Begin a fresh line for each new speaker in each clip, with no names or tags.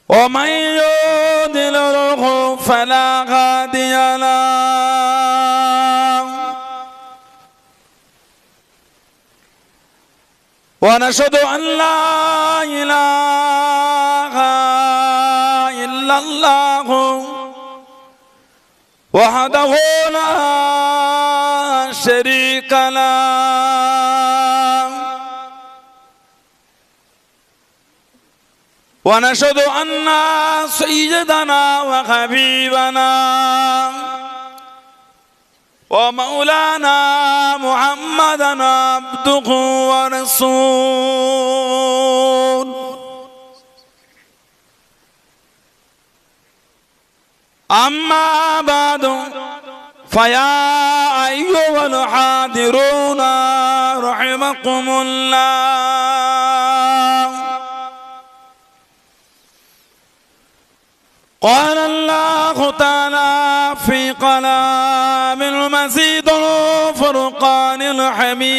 ومن يضلله فلا هادي له ونشهد أن لا إله إلا الله وحده لا شريك له ونشهد أن سيدنا وحبيبنا ومولانا محمدا عبده ورسوله أما بعد فيا أيها الحاضرون رحمكم الله قال الله تعالى في كلام المزيد الفرقان الحميد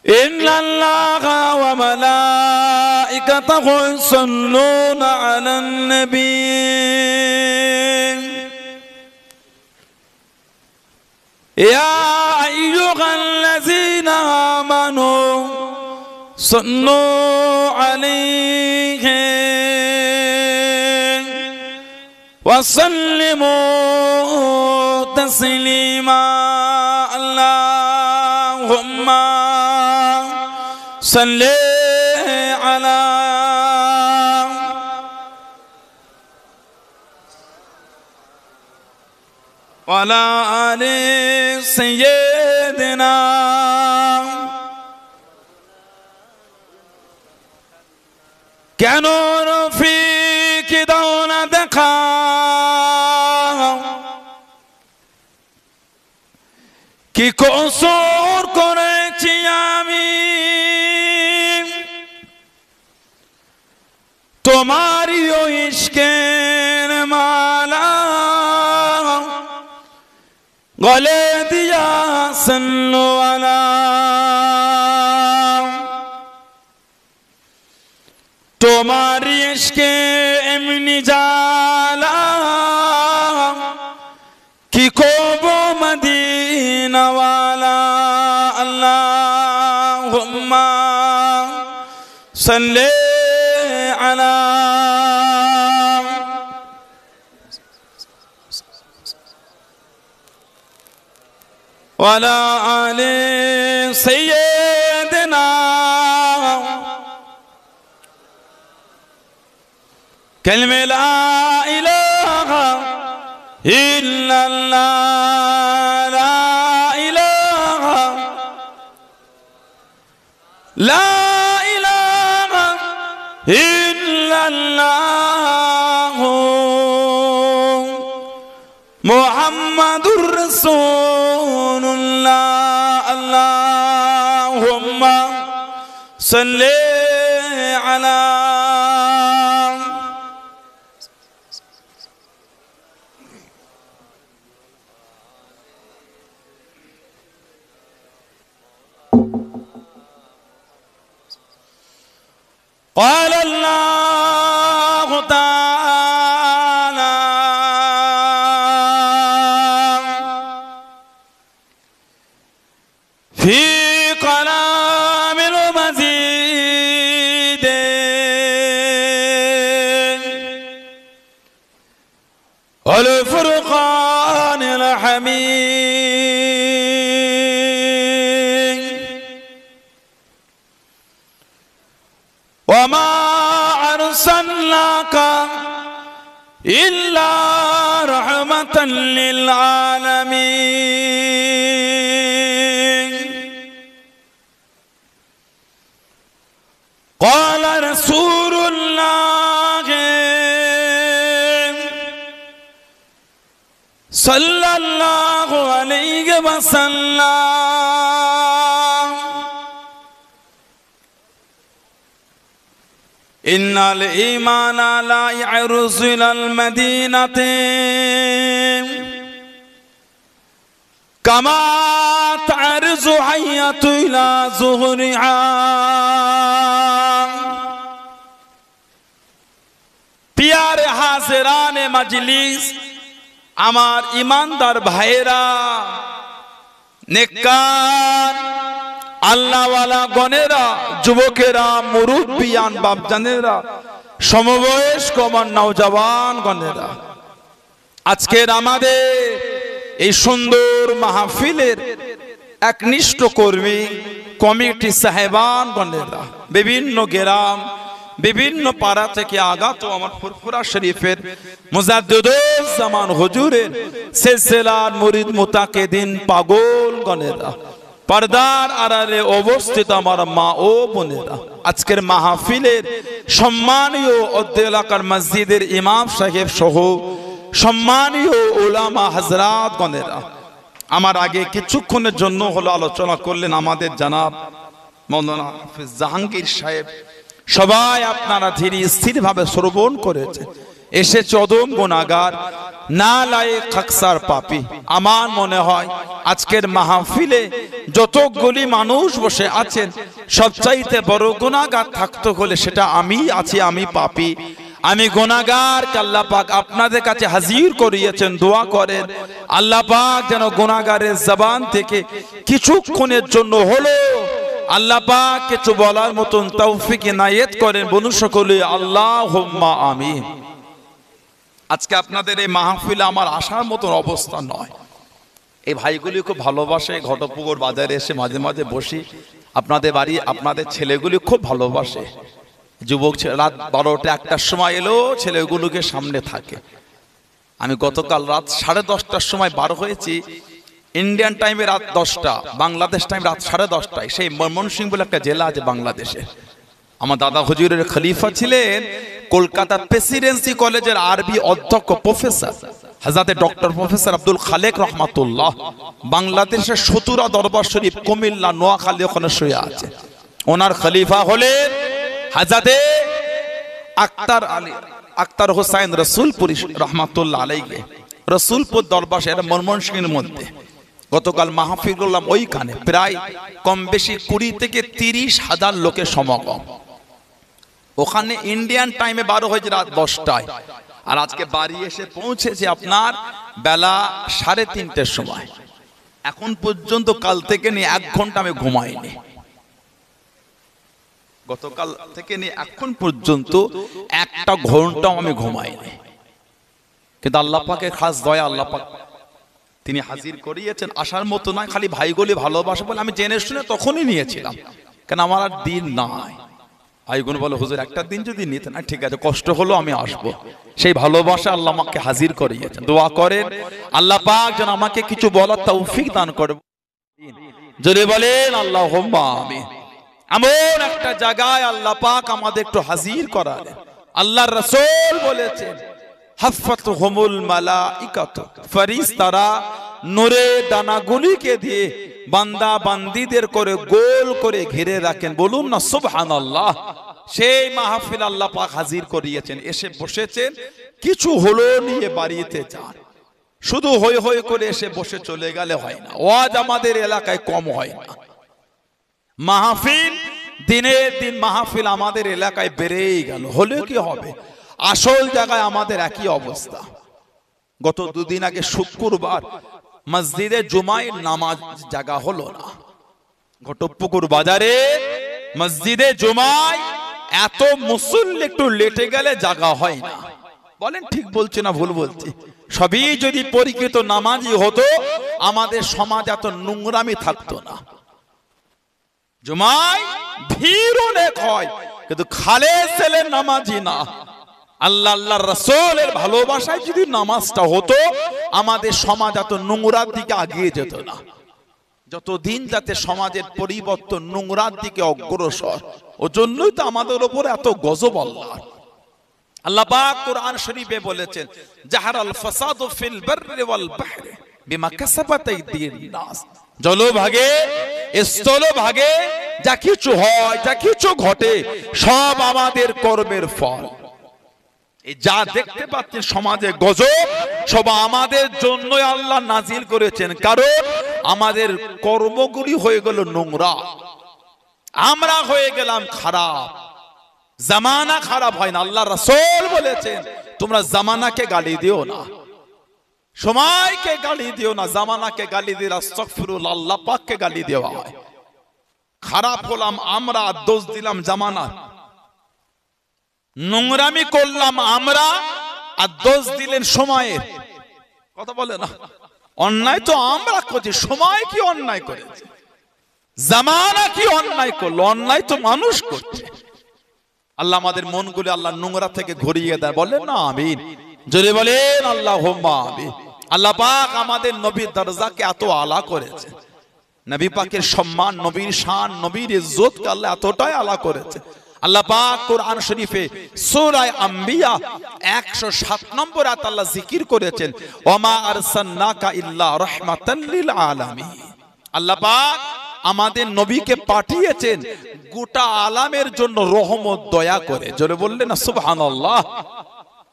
إن الله وملائكته يصلون على النبي يا أيها الذين آمنوا صلوا عليه وسلموا تسليما اللهم صل على وعلى آل سيدنا क्या नूर फी दौन देखा कि कसूर करेছি আমি তোমারই ইশকের মালা গলে দিয়া সল্লু আলা तुम्हारी इश्के एमनी जाला कि को वो मदीना वाला अल्लाहुम्मा सल्ले अला वाला आले सय्यदना कलमे ला इलाहा इल्लल्लाह ला इलाहा इल्लल्लाह मुहम्मदुर रसूलुल्लाह अल्लाहुम्मा सल्ली अला قال الله تعالى في كلام المزيد والفرقان الحميد وما أرسلناك إلا رحمة للعالمين قال رسول الله صلى الله عليه وسلم إن الإيمان لا يعرض إلى المدينة কামা তারজু হাইয়াতু ইলা যুহরিহা। পিয়ারে হাজিরানে মজলিস, আমার ইমানদার ভাইয়েরা, নেককার আল্লাহওয়ালা গণেরা, যুবকেরা, মুরব্বিয়ান বাপজানেরা, সমবয়স্ক আমার নওজওয়ান গণেরা, আজকের আমাদের এই সুন্দর মাহফিলের একনিষ্ঠ কর্মী কমিটি সাহেবান গণেরা, বিভিন্ন গ্রাম বিভিন্ন পাড়া থেকে আগত আমার ফুরফুরা শরীফের মুজাদ্দিদুজ্জামান হুজুরের সিলসিলার মুরিদ মুতাকিদিন পাগল গণেরা, পর্দার আড়ালে অবস্থিত আমার মা ও বোনেরা, আজকের মাহফিলের সম্মানীয় অত্র এলাকার মসজিদের ইমাম সাহেব সহ সম্মানীয় উলামা হযরত গণেরা, আমার আগে কিছুক্ষণের জন্য হলো আলোচনা করলেন আমাদের জনাব মাওলানা হাফেজ জাহাঙ্গীর সাহেব। সবাই আপনারা ধীরে স্থির ভাবে শ্রবণ করেছে। এসেছে অদম গুনাহগার, নালায়েক খাকসার পাপী। আমার মনে হয় আজকের মাহফিলে যতগুলি মানুষ বসে আছেন সবচাইতে বড় গুনাহগার থাকতে হলে সেটা আমি আছি, আমি পাপী, আমি গুনাহগার। আল্লাহ পাক আপনাদের কাছে হাজির করিয়েছেন, দোয়া করেন আল্লাহ পাক যেন গুনাহগারের জবান থেকে কিছুক্ষণের জন্য হলো আল্লাহ পাক কিছু বলার মতন তৌফিক ইনায়েত করেন। বলুন সকলে আল্লাহুম্মা আমিন। আজকে আপনাদের এই মাহফিলে আমার আসার মতন অবস্থা নয়। এই ভাইগুলি খুব ভালোবাসে, ঘটপুকুর বাজারে এসে মাঝে মাঝে বসি, আপনাদের বাড়ি আপনাদের ছেলেগুলি খুব ভালোবাসে। যুবক রাত 12টা 1টার সময় এলো ছেলেগুলোকে সামনে থাকে। আমি গতকাল রাত 10:30টার সময় বার হয়েছি, ইন্ডিয়ান টাইমে রাত 10টা, বাংলাদেশ টাইম রাত 10:30টায়। সেই ময়মনসিংহ বলে একটা জেলা আছে বাংলাদেশে। আমার দাদা হুজুরের খলিফা ছিলেন কলকাতা প্রেসিডেন্সি কলেজের আরবি অধ্যক্ষ প্রফেসর হযরত ডক্টর প্রফেসর আব্দুল খালেক রহমাতুল্লাহ। বাংলাদেশের সতুরা দরবার শরীফ কুমিল্লা নোয়াখালী ওখানে শুয়ে আছে। ওনার খলিফা হলেন হযরত আক্তার হোসেন রসুলপুরি রহমাতুল্লাহ আলাইহি। রসুলপুর দরবার এর ময়মনসিংহের মধ্যে গতকাল মাহফিল করলাম, ওইখানে প্রায় কম বেশি 20 থেকে 30,000 লোকের সমাগম। ওখানে ইন্ডিয়ান টাইমে 12 হয়েছে রাত 10টায়, আর আজকে বাড়ি এসে পৌঁছেছে আপনার বেলা 3:30টার সময়। এখন পর্যন্ত কাল থেকে নিয়ে 1 ঘন্টা আমি ঘুমাইনি। গতকাল থেকে নিয়ে এখন পর্যন্ত 1টা ঘন্টাও আমি ঘুমাইনি। কিন্তু আল্লাহ পাকের খাস দয়া, আল্লাহ পাক তিনি হাজির করিয়েছেন। আসার মতো নয়, খালি ভাইগুলি ভালোবাসে বলে আমি জেনে শুনে তখনই নিয়েছিলাম, কেন আমার আর দিন নাই। ভাইগুলো বলে হুজুর একটা দিন যদি নিতেন, না ঠিক আছে কষ্ট হলো আমি আসবো। সেই ভালোবাসা আল্লাহ আমাকে হাজির করিয়েছেন। দোয়া করেন আল্লাহ পাক যেন আমাকে কিছু বলার তৌফিক দান করে। জোরে বলেন আল্লাহুম্মা আমিন। এমন একটা জায়গায় আল্লাহ পাক আমাদের একটু হাজির করালেন। আল্লাহর রাসূল বলেছেন হাফাতুহুমুল মালাইকাতু, ফেরেশতারা নূরে দানাগুলিকে দিয়ে বান্দা বান্দীদের করে গোল করে ঘিরে রাখেন। বলুন না সুবহানাল্লাহ। সেই মাহফিল আল্লাহ পাক হাজির করিয়েছেন। এসে বসেছেন, কিছু হলো নিয়ে বাড়িতে যান। শুধু হই হই করে এসে বসে চলে গেলে হয় না। ওয়াজ আমাদের এলাকায় কম হয় না। মাহফিল দিনের দিন মাহফিল আমাদের এলাকায় বেড়েই গেল। হলে কি হবে, আসল জায়গায় আমাদের একই অবস্থা। গত 2 দিন আগে শুক্রবার মসজিদে জুমায় নামাজ জায়গা হলো না। ঘটপুকুর বাজারে মসজিদে জুমায় এত মুসল্লি একটু লেটে গেলে জায়গা হয় না। বলেন ঠিক বলছি না ভুল বলছি? সবই যদি পরিচিত নামাজি হতো আমাদের সমাজ এত নোংরামি থাকতো না। জুমায় ভিড় অনেক হয়, কিন্তু খালেস ছেলে নামাজি না। আল্লাহ আল্লাহর রাসূলের ভালোবাসায় যদি নামাজটা হতো আমাদের সমাজ এত নোংরার দিকে এগিয়ে যেত না। যতদিন যাতে সমাজের পরিবর্তন নোংরার দিকে অগ্রসর, ওজন্যই তো আমাদের উপর এত গজব আল্লাহ। আল্লাহ পাক কোরআন শরীফে বলেছেন জাহারাল ফাসাদু ফিল বাররি ওয়াল বাহরি বিমা কাসাবাত আইদিন নাস। জলভাগে স্থলভাগে যা কিছু হয়, যা কিছু ঘটে, সব আমাদের কর্মের ফল। যা দেখতে পাচ্ছেন সমাজে গজব, সব আমাদের জন্যই আল্লাহ নাজিল করেছেন। কারণ আমাদের কর্মগুলি হয়ে গেল নোংরা, আমরা হয়ে গেলাম খারাপ। জামানা খারাপ হয় না, আল্লাহ রাসূল বলেছেন তোমরা জামানাকে গালি দিও না, সময়কে গালি দিও না। জামানাকে গালি দিলে আস্তাগফিরুল্লাহ, আল্লাহ পাককে গালি দেওয়া হয়। খারাপ হলাম আমরা, দোষ দিলাম জামানা। নোংরামি করলাম আমরা, আর দোষ দিলেন সময়ের। কথা বলে না, অন্যায় তো আমরা করছি, সময় কি অন্যায় করেছে? জামানা কি অন্যায় করলো? অন্যায় তো মানুষ করছে। আল্লাহ আমাদের মনগুলো আল্লাহ নোংরা থেকে ঘুরিয়ে দেয়, বলেন না আমিন? জোরে বলেন আল্লাহুম্মা আমিন। আল্লাহ পাক আমাদের নবীর দরজাকে এত আলা করেছে, নবী পাকের সম্মান, নবীর শান, নবীর ইজ্জতকে আল্লাহ এতটাই আলা করেছে। আল্লাহ পাক কোরআন শরীফে সূরা আম্বিয়া 107 নম্বর আয়াত আল্লাহ জিকির করেছেন, ওমা আরসালনাকা ইল্লা রাহমাতাল লিল আলামিন। আল্লাহ পাক আমাদের নবীকে পাঠিয়েছেন গোটা আলামের জন্য রহমত, দয়া করে। জোরে বললেন না সুবহানাল্লাহ।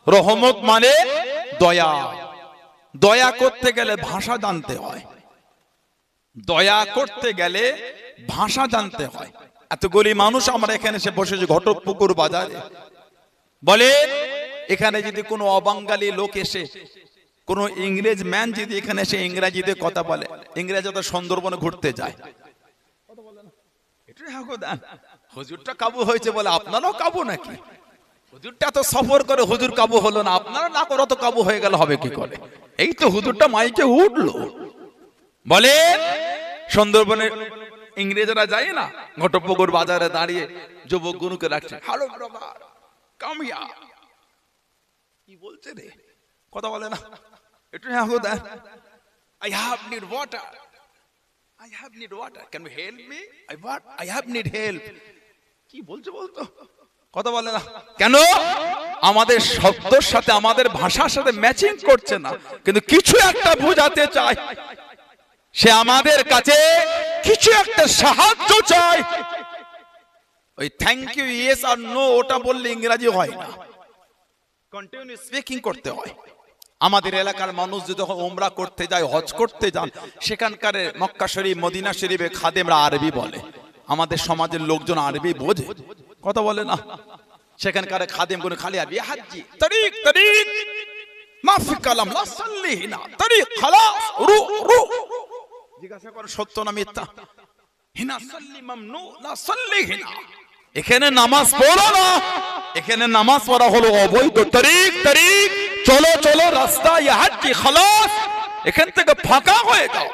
রহমত মানে দয়া। দয়া করতে গেলে ভাষা জানতে হয়, দয়া করতে গেলে ভাষা জানতে হয়। এতগুলি মানুষ আমরা এখানে এসে বসেছি ঘটকপুকুর বাজারে, বলে এখানে যদি কোনো অবাঙ্গালি লোক এসে, কোন ইংরেজ ম্যান যদি এখানে এসে ইংরেজিতে কথা বলে, ইংরেজ তো সুন্দরবনে ঘুরতে যায়, হুজুরটা কাবু হয়েছে বলে আপনারাও কাবু নাকি? হুজুরটা তো সফর করে, হুজুর কাবু হলো না, আপনারা না করে তো কাবু হয়ে গেল হবে কি করে? এই তো হুজুরটা মাইকে উঠলো। বলে সুন্দরবনে ইংরেজরা যায় না, ঘটকপুকুর বাজারে দাঁড়িয়ে যুবক গুরুকে রাখছে, হ্যালো ব্রাদার কাম হিয়ার। কি বলছে রে? কথা বলে না। একটু হ্যাঁ গো দেন, I have need water, I have need water, can you help me? I have need help. কি বলছে বলতো? কথা বলে না কেন? আমাদের শব্দের সাথে, আমাদের ভাষার সাথে ম্যাচিং করছে না, কিন্তু কিছু একটা বোঝাতে চায়, সে আমাদের কাছে কিছু একটা সাহায্য চায়। ওই থ্যাংক ইউ, ইয়েস আর নো ওটা বললে ইংরেজি হয় না, কন্টিনিউ স্পিকিং করতে হয়। আমাদের এলাকার মানুষ যদি ওমরা করতে যায়, হজ করতে যান, সেখানকার মক্কা শরীফ, মদিনা শরীফে খাদেমরা আরবি বলে। আমাদের সমাজের লোকজন আরবি বোঝে, কথা বলে না। সেখানকার খাদেম গুলো খালি আরবি, হাজ্জি তরিক তরিক মাফি কালাম লা সাল্লিহিনা তরিক খালাস রু রু। জিজ্ঞাসা করে সত্য না মিথ্যা? হিনা সাল্লি মামনু লা সাল্লিহিনা। এখানে নামাজ পড়ো না, এখানে নামাজ পড়া হলো অবৈধ। তরিক তরিক, চলো চলো রাস্তা, ইয়া হাজ্জি খালাস, এখান থেকে ফাঁকা হয়ে যাও।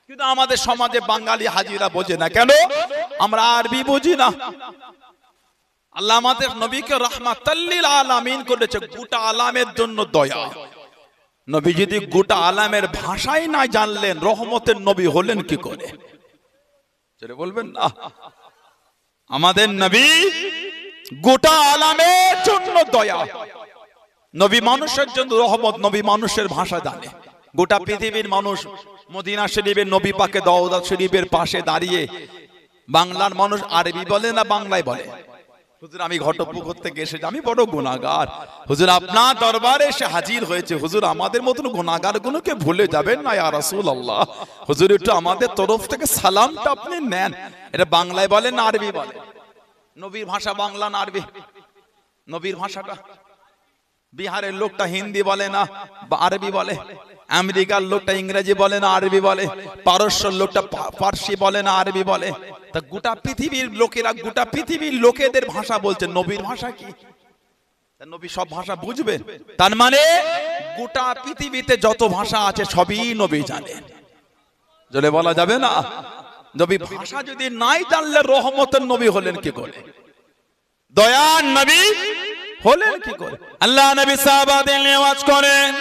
কিন্তু আমাদের সমাজে বাঙালি হাজিরা বোঝে না কেন? আমরা আরবি বুঝি না। আল্লাহ আমাদের নবীকে রাহমাতাল লিল আলামিন করেছে, গোটা আলামের জন্য দয়া। নবী যদি গোটা আলামের ভাষাই না জানলেন, রহমতের নবী হলেন কি করে? সেটা বলবেন না। আমাদের নবী গোটা আলামের জন্য দয়া, নবী মানুষের জন্য রহমত। নবী মানুষের ভাষা জানে। গোটা পৃথিবীর মানুষ মদিনা শরীফের নবী পাকে দওয়াত শরীফের পাশে দাঁড়িয়ে বাংলার মানুষ আরবি বলে না বাংলায় বলে? হুজুর আমি ঘটকপুকুর থেকে এসেছি, আমি বড় গুনাহগার, হুজুর আপনার দরবারে এসে হাজির হয়েছে, হুজুর আমাদের মতন গুনাহগার গুলোকে ভুলে যাবেন না ইয়া রাসূলুল্লাহ, হুজুর একটু আমাদের তরফ থেকে সালামটা আপনি নেন। এটা বাংলায় বলে না আরবি বলে? নবীর ভাষা বাংলা না আরবি? নবীর ভাষাটা বিহারের লোকটা হিন্দি বলে না আরবি বলে? আমেরিকার লোকটা ইংরেজি বলে না আরবি বলে? পারস্যের লোকটা পার্সি বলে না আরবি বলে? তা গোটা পৃথিবীর লোকেরা, গোটা পৃথিবীর লোকেদের ভাষা বলছে, নবীর ভাষা কি? নবী সব ভাষা বুঝবেন? তার মানে গোটা পৃথিবীতে যত ভাষা আছে সবই নবী জানেন। জলে বলা যাবে না। নবী ভাষা যদি নাই জানলে রহমতের নবী হলেন কি করে? দয়ার নবী হলেন কি করে? আল্লাহ নবী সাহাবাদের নিয়ে ওয়াজ করেন,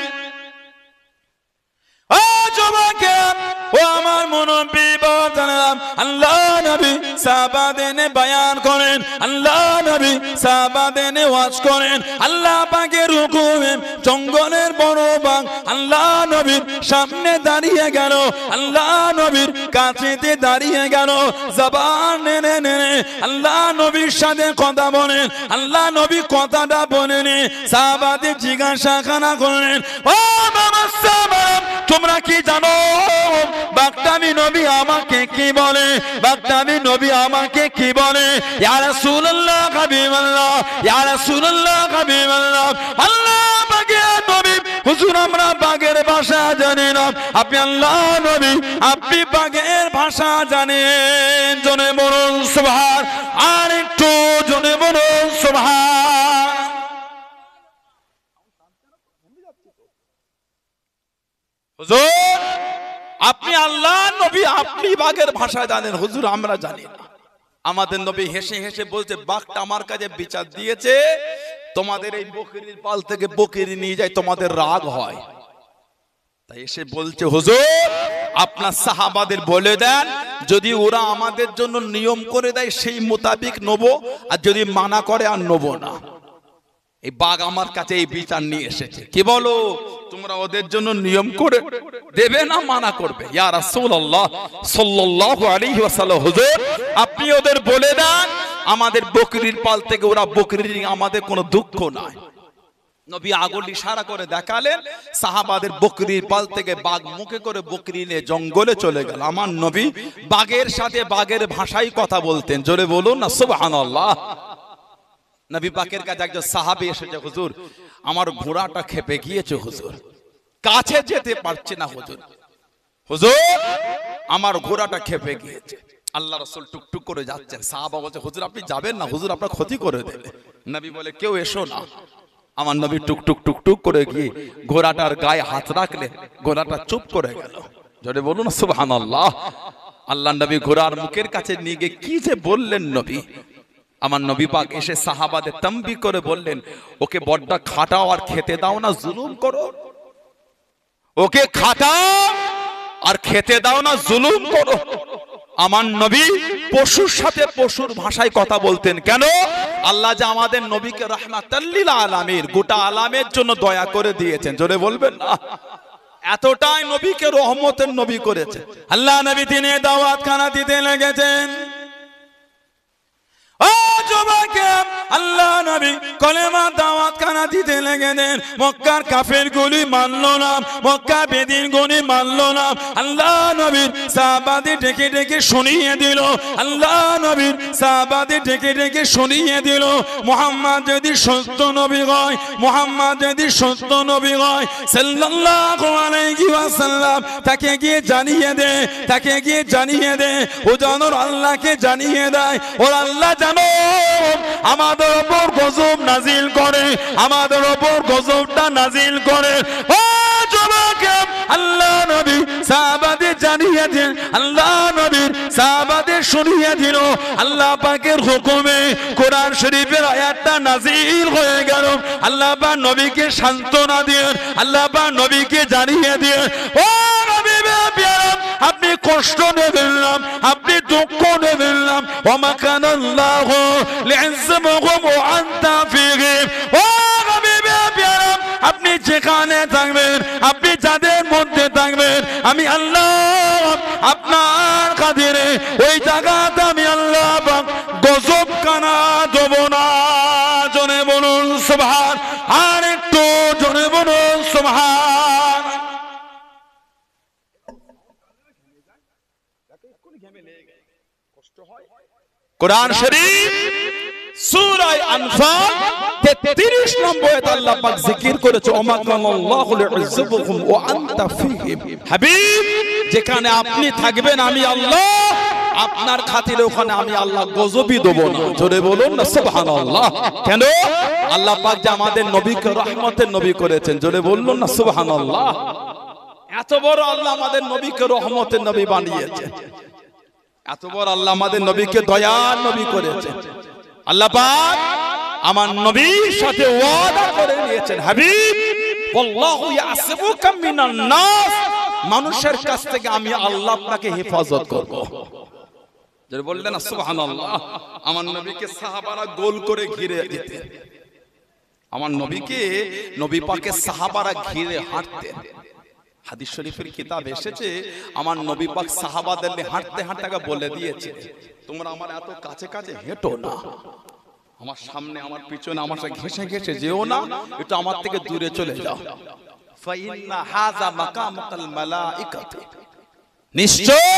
ও যুবকেরা, ও আমার মুরব্বি বাবারা, আল্লাহ নবী সাহাবাদের নিয়ে বয়ান করেন, আল্লাহ নবী সাহাবাদের নিয়ে ওয়াজ করেন। আল্লাহ পাকের হুকুমে জঙ্গলের বড় বাঘ আল্লাহ নবীর সামনে দাঁড়িয়ে গেল, আল্লাহ নবীর কাছেতে দাঁড়িয়ে গেল, জবান নেড়ে নেড়ে আল্লাহ নবীর সাথে কথা বলেন। আল্লাহ নবী কথাটা বলেন, সাহাবাদের জিজ্ঞাসা করলেন, ও বাবা সাহাবা, তোমরা কি জানো বাগদামি নবী আমাকে কি বলে? বাগদামি নবী আমাকে কি বলে? ইয়া রাসূলুল্লাহ হাবিবাল্লাহ, ইয়া রাসূলুল্লাহ হাবিবাল্লাহ, আল্লাহ পাকের নবী হুজুর আমরা বাগের ভাষা জানি না, আপনি আল্লাহ নবী আপনি বাগের ভাষা জানেন। জনে বলুন সুবহান, আর একটু জনে বলুন সুবহান। হুজুর আপনি আল্লাহ নবী আপনি বাগের ভাষা জানেন, হুজুর আমরা জানি না। আমাদের নবী হেসে হেসে বলছে, বাঘটা আমার কাছে বিচার দিয়েছে, তোমাদের এই বকরির পাল থেকে বকরি নিয়ে যায়, তোমাদের রাগ হয়। তাই এসে বলছে, হুজুর আপনার সাহাবাদের বলে দেন, যদি ওরা আমাদের জন্য নিয়ম করে দেয় সেই মোতাবিক নেবো, আর যদি মানা করে আর নেবো না। এই বাঘ আমার কাছে এই বিচার নিয়ে এসেছে, কি বলো তোমরা ওদের জন্য নিয়ম করে দেবে না মানা করবে? ইয়া রাসূলুল্লাহ সাল্লাল্লাহু আলাইহি ওয়াসাল্লাম, হুজুর আপনি ওদের বলে দেন আমাদের বকরির পাল থেকে ওরা বকরি, আমাদের কোনো দুঃখ নাই। নবী আগুন ইশারা করে দেখালেন, সাহাবাদের বকরির পাল থেকে বাঘ মুখে করে বকরি নিয়ে জঙ্গলে চলে গেল। আমার নবী বাঘের সাথে বাঘের ভাষায় কথা বলতেন, জোরে বলুন না সুবহানাল্লাহ। নবী পাকের কাছে একজন সাহাবী এসেছে, হুজুর আমার ঘোড়াটা খেপে গিয়েছে, হুজুর কাছে যেতে পারছে না, হুজুর হুজুর আমার ঘোড়াটা খেপে গিয়েছে। আল্লাহ রাসূল টুকটুক করে যাচ্ছেন, সাহাবা বলছে, হুজুর আপনি যাবেন না, হুজুর আপনার ক্ষতি করে দেবে। নবী বলে, কেউ এসো না। আমার নবী টুকটুক টুকটুক করে গিয়ে ঘোড়াটার গায়ে হাত রাখলে ঘোড়াটা চুপ করে গেল। জোরে বলুন সুবহানাল্লাহ। আল্লাহ নবী ঘোড়ার মুখের কাছে নিয়ে গিয়ে কি যে বললেন নবী, আমার নবী পাক এসে সাহাবাদের তাম্বি করে বললেন, ওকে বড্ডা খাটাও আর খেতে দাও না, জুলুম করো। ওকে খাটাও আর খেতে দাও না, জুলুম করো। আমার নবী পশুর সাথে পশুর ভাষায় কথা বলতেন। কেন? আল্লাহ যে আমাদের নবীকে রাহমাতাল লিল আলামিন, গোটা আলামের জন্য দয়া করে দিয়েছেন, জোরে বলবেন না। এতটাই নবীকে রহমতের নবী করেছে আল্লাহ। নবী তিনি দাওয়াত খানা দিতে লেগেছেন। আল্লাহ নবী কলেমা দাওয়াত খানা দিতে লেগেছেন। মক্কার কাফের গুলি মানলো না, মক্কা বেদিন গুলি মানলো না। আল্লাহ নবীর সাহাবাদের ডেকে ডেকে শুনিয়ে দিল, আল্লাহ নবীর সাহাবাদের ডেকে ডেকে শুনিয়ে দিল, মুহাম্মদ যদি সত্য নবী হয়, মুহাম্মদ যদি সত্য নবী হয় সাল্লাল্লাহু আলাইহি ওয়াসাল্লাম, তাকে গিয়ে জানিয়ে দে, তাকে গিয়ে জানিয়ে দে, ও যেন আল্লাহকে জানিয়ে দেয়, ওর আল্লাহ জানো আমাদের উপর গজব নাজিল করে, আমাদের উপর গজবটা নাজিল করে। ও যুবকে আল্লাহ নবী সাহাবাদের জানিয়ে দেন, আল্লাহ নবীর সাহাবাদের শুনিয়ে দিল। আল্লাহ পাকের হুকুমে কোরআন শরীফের আয়াতটা নাজিল হয়ে গেল। আল্লাহ পাক নবীকে সান্ত্বনা দিয়ে, আল্লাহ পাক নবীকে জানিয়ে দিয়ে, ও নবী প্যারা আপনি কষ্ট নেবেন না, আপনি দুঃখ নেবেন না। ওমা কানাল্লাহু লি'আযযামহুম ওয়া আনতা ফীহিম। ও নবী প্যারা আপনি যেখানে থাকবেন, আপনি যাদের মধ্যে থাকবেন, আমি আল্লাহ আপনার খাতিরে ওই জায়গাতে আমি আল্লাহ গজব কানা দেব না। জোরে বলুন সুবহান, আর একটু জোরে বলুন সুবহান। কোরআন শরীফ সূরা আনফাল 33 নম্বর আয়াতে আল্লাহ পাক জিকির করেছে, ওমা কানাল্লাহু লি'আযযাবহুম ওয়া আনতা ফীহিম। হাবিব যেখানে আপনি থাকবেন আমি আল্লাহ আপনার খাতিরে ওখানে আমি আল্লাহ গজবই দেব না। জোরে বলুন না সুবহানাল্লাহ। কেন? আল্লাহ পাক যে আমাদের নবীকে রহমতের নবী করেছেন, জোরে বলুন না সুবহানাল্লাহ। এত বড় আল্লাহ আমাদের নবীকে রহমতের নবী বানিয়েছেন, এত বড় আল্লাহ আমাদের নবীকে দয়ার নবী করেছেন। আল্লাহ পাক আমার নবীর সাথে ওয়াদা করে নিয়েছেন, হাবিব আল্লাহু ইয়াসিবুকা মিনান নাস, মানুষের কাছ থেকে আমি আল্লাহ আপনাকে হেফাজত করব। যারা বললেন না সুবহানাল্লাহ। আমার নবীকে সাহাবারা গোল করে ঘিরে দিতেন, আমার নবীকে নবী পাকের সাহাবারা ঘিরে হাঁটতেন। হাদিস শরীফের কিতাব এসেছে আমার নবী পাক সাহাবাদের হাঁটতে হাঁটতে বলে দিয়েছে, তোমরা আমার এত কাছে কাছে হেঁটো না, আমার সামনে আমার পিছনে আমার সাথে ঘেঁষে ঘেঁষে যেও না, একটু আমার থেকে দূরে চলে যাও। ফাইন্না হাযা মাকামুল মালাইকাতি, নিশ্চয়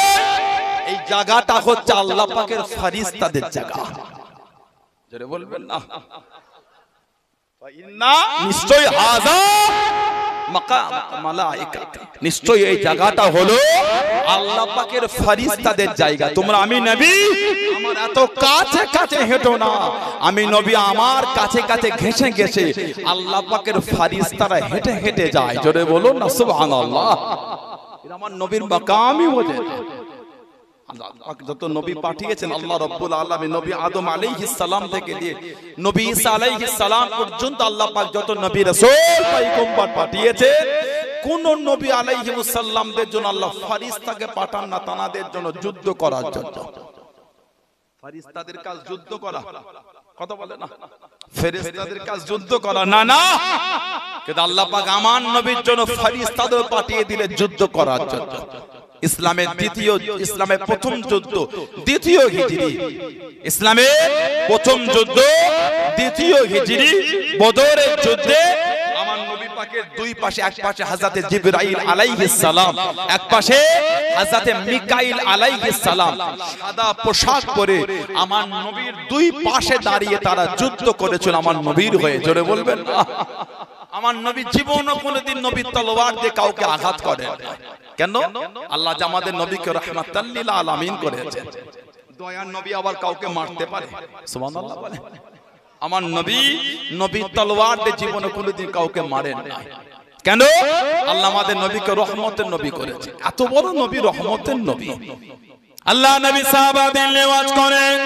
এই জায়গাটা হচ্ছে আল্লাহ পাকের ফেরেশতাদের জায়গা। জোরে বলবেন না? ফাইন্না, নিশ্চয় হাযা মাকামুল মালাইকাতি, নিশ্চয় এই জায়গাটা হলো আল্লাহ পাকের ফেরেশতাদের জায়গা। তোমরা আমি নবী আমার এত কাছে কাছে হেঁটো না, আমি নবী আমার কাছে কাছে ঘেঁষে ঘেঁষে আল্লাহ পাকের ফেরেশতারা হেঁটে হেঁটে যায়। জোরে বলুন না সুবহানাল্লাহ। এটা আমার নবীর মাকামই বোঝে। আল্লাহ পাক যত নবী পাঠিয়েছেন আল্লাহ রাব্বুল আলামিন, নবী আদম আলাইহিস সালাম থেকে নিয়ে নবী ঈসা আলাইহিস সালাম পর্যন্ত আল্লাহ পাক যত নবী রাসূল পয়গম্বর পাঠিয়েছেন, কোন নবী আলাইহিস সালামদের জন্য আল্লাহ ফেরেশতাকে পাঠান না তাদের জন্য যুদ্ধ করার জন্য। ফেরেশতাদের কাজ যুদ্ধ করা, কথা বলে না, ফেরেশতাদের কাজ যুদ্ধ করা না, না, কিন্তু আল্লাহ পাক আমার নবীর জন্য ফেরেশতাদের পাঠিয়ে দিলেন যুদ্ধ করার জন্য। ইসলামের দ্বিতীয়, ইসলামের প্রথম যুদ্ধ দ্বিতীয় হিজরি, ইসলামের প্রথম যুদ্ধ দ্বিতীয় হিজরি বদরের যুদ্ধে আমার নবী পাকের দুই পাশে, এক পাশে হযরত জিবরাইল আলাইহিস সালাম, এক পাশে হযরত মিকাইল আলাইহিস সালাম, সাদা পোশাক পরে আমার নবীর দুই পাশে দাঁড়িয়ে তারা যুদ্ধ করেছিল আমার নবীর হয়ে। জোরে বলবেন না? আমার নবী জীবনও কোনোদিন নবীর তলোয়ার দিয়ে কাউকে আঘাত করেন। কেন? আল্লাহ যে আমাদের নবীকে রাহমাতাল লিল আলামিন করেছেন, দয়ার নবী আবার কাউকে মারতে পারে? সুবহানাল্লাহ বলে। আমার নবী নবীর তলোয়ার দিয়ে জীবনে কোনোদিন কাউকে মারেন না। কেন? আল্লাহ আমাদের নবীকে রহমতের নবী করেছে। এত বড় নবী, রহমতের নবী। আল্লাহ নবী সাহাবাদের লেওয়াজ করেন,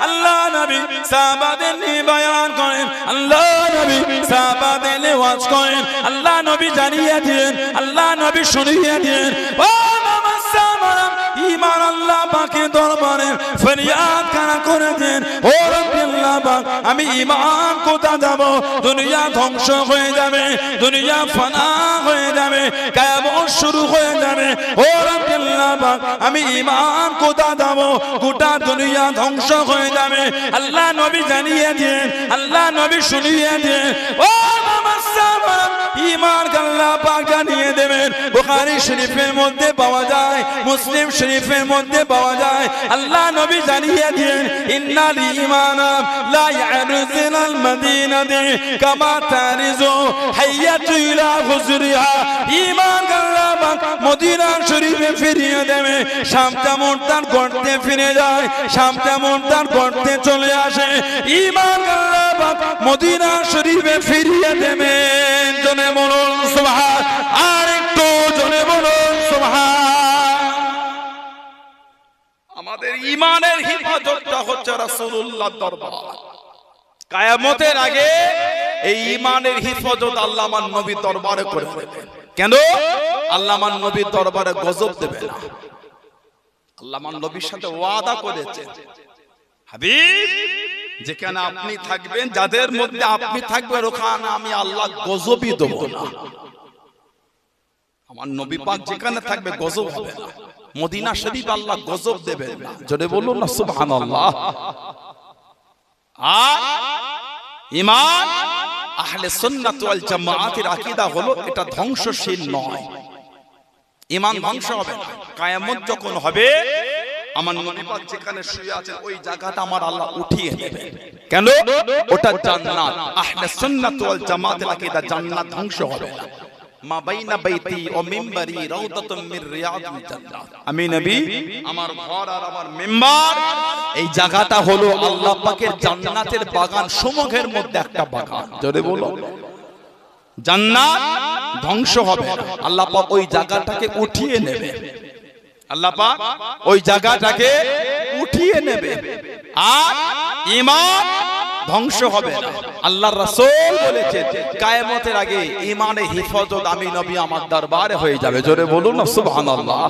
আল্লাহ নবী সাহাবাদের নিয়ে বয়ান করেন, আল্লাহ নবী সাহাবাদের লেওয়াজ করেন, আল্লাহ নবী জানিয়ে দেন, আল্লাহ নবী শুনিয়ে দেন, ও মামাসামারাম ঈমান আল্লাহ পাকের দরবারে ফরিয়াদ কারা করে দেন, ও রব্বি আল্লাহ পাক আমি ঈমান কোথা যাব, দুনিয়া ধ্বংস হয়ে যাবে, দুনিয়া ফানা হয়ে যাবে, কিয়ামত শুরু হয়ে যাবে, ও রব্বি আল্লাহ পাক আমি ঈমান কোথা যাব, গোটা দুনিয়া ধ্বংস হয়ে যাবে। আল্লাহ নবী জানিয়ে দেন, আল্লাহ নবী শুনিয়ে দেন, ও মামাসামারাম ঈমান আল্লাহ পাক জানিয়ে দেবেন। বুখারী শরীফের মধ্যে পাওয়া যায়, মুসলিম শরীফের মধ্যে পাওয়া যায়, আল্লাহ নবী জানিয়ে দেন, ইন্নাল ঈমানা লা ইয়ারজিলাল মদিনাতি কামা তারিজু হাইয়াতু ইলা হুজরিহা। ঈমান আল্লাহ পাক মদিনা শরীফে ফিরিয়ে দেবে, শাম যেমন তার গর্তে ফিরে যায়, শাম যেমন তার গর্তে চলে আসে, ঈমান আল্লাহ পাক মদিনা শরীফে ফিরিয়ে দেবেন। জনে বলুন সুবহান, আর একটু জনে বলুন সুবহান। আমাদের ঈমানের হিফাজতটা হচ্ছে রাসূলুল্লাহর দরবার। কিয়ামতের আগে এই ঈমানের হিফাজত আল্লাহ আমার নবীর দরবারে করে দেবেন। কেন? আল্লাহ আমার নবীর দরবারে গজব দেবে না। আল্লাহ আমার নবীর সাথে ওয়াদা করেছেন, হাবিব যেখানে আপনি থাকবেন, যাদের মধ্যে আপনি থাকবেন, ওখানে আমি আল্লাহ গজবই দেব না। আমার নবী পাক যেখানে থাকবে গজব হবে না। মদিনা শরীফ আল্লাহ গজব দেবেন না। জোরে বলুন না সুবহানাল্লাহ। আর ঈমান আহলে সুন্নাত ওয়াল জামাআতের আকীদা হলো এটা ধ্বংসশীল নয়। ঈমান ধ্বংস হবে না। কিয়ামত যখন হবে আমার নবী পাক যেখানে শুয়ে আছেন ওই জায়গাটা আমার আল্লাহ উঠিয়ে নেবে। কেন? ওটা জান্নাত। আহলে সুন্নাত ওয়াল জামাআতের আকীদা জান্নাত ধ্বংস হবে না। মা বাইনা বাইতি ও মিম্বারি রাউদাতুম মির রিয়াদিল জান্নাহ। আমি নবী আমার ঘর আর আমার মিম্বার এই জায়গাটা হলো আল্লাহ পাকের জান্নাতের বাগান সমূহের মধ্যে একটা বাগান। জোরে বলো, জান্নাত ধ্বংস হবে না। আল্লাহ পাক ওই জায়গাটাকে উঠিয়ে নেবে। আল্লাহ পাক ওই জায়গাটাকে উঠিয়ে নেবে। আর ঈমান ধ্বংস হবে না। আল্লাহর রাসূল বলেছেন কিয়ামতের আগে ঈমানের হিফাজত আমি নবী আমার দরবারে হয়ে যাবে। জোরে বলুন না সুবহানাল্লাহ।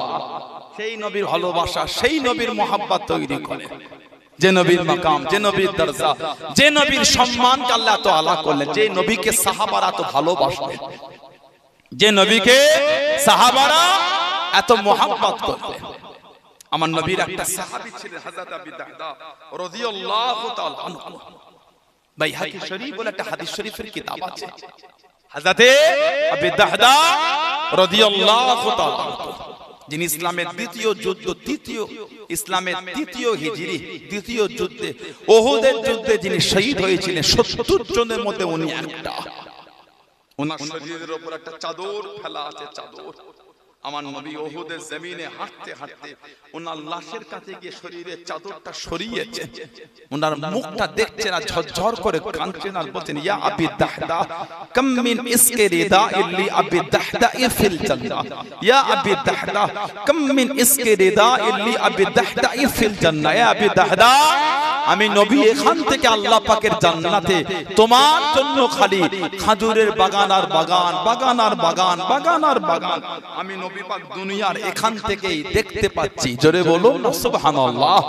সেই নবীর ভালোবাসা, সেই নবীর মহব্বত তৈরি করে। যে নবীর মাকাম, যে নবীর দরজা, যে নবীর সম্মানকে আল্লাহ এত আলা করলেন, যে নবীকে সাহাবারা এত ভালোবাসলেন, যে নবীকে সাহাবারা এত মোহাব্বত করলেন। আমার নবীর একটা সাহাবী ছিলেন হযরত আবু দাহদা রাদিয়াল্লাহু তাআলা আনহু। বাইহাকি শরীফ বলে একটা হাদিস শরীফের কিতাব আছে। হযরত আবু দাহদা রাদিয়াল্লাহু তাআলা যিনি ইসলামের দ্বিতীয় যুদ্ধ, ইসলামের তৃতীয় হিজরি দ্বিতীয় যুদ্ধে উহুদের যুদ্ধে যিনি শহীদ হয়েছিলেন 70 জনের মধ্যে উনি একটা। ওনার শরীরের উপর একটা চাদর ফেলা আছে, চাদর। আমার নবী উহুদের জমিনে হাঁটতে হাঁটতে ওনার লাশের কাছে গিয়ে শরীরের চাদরটা সরিয়েছে। ওনার মুখটা দেখছেন আর ঝরঝর করে কাঁদছেন আর বলছেন, ইয়া আবি দাহদা কাম মিন ইসকে রিদা ইল্লি আবি দাহদা ফিল জান্নাহ, ইয়া আবি দাহদা কাম মিন ইসকে রিদা ইল্লি আবি দাহদা ফিল জান্নাহ। ইয়া আবি দাহদা, আমি নবী এখান থেকে আল্লাহ পাকের জান্নাতে তোমার জন্য খালি খাজুরের বাগান আর বাগান, বাগান আর বাগান, বাগান আর বাগান আমি নবী পাক দুনিয়ার এখান থেকেই দেখতে পাচ্ছি। জোরে বলুন না সুবহানাল্লাহ।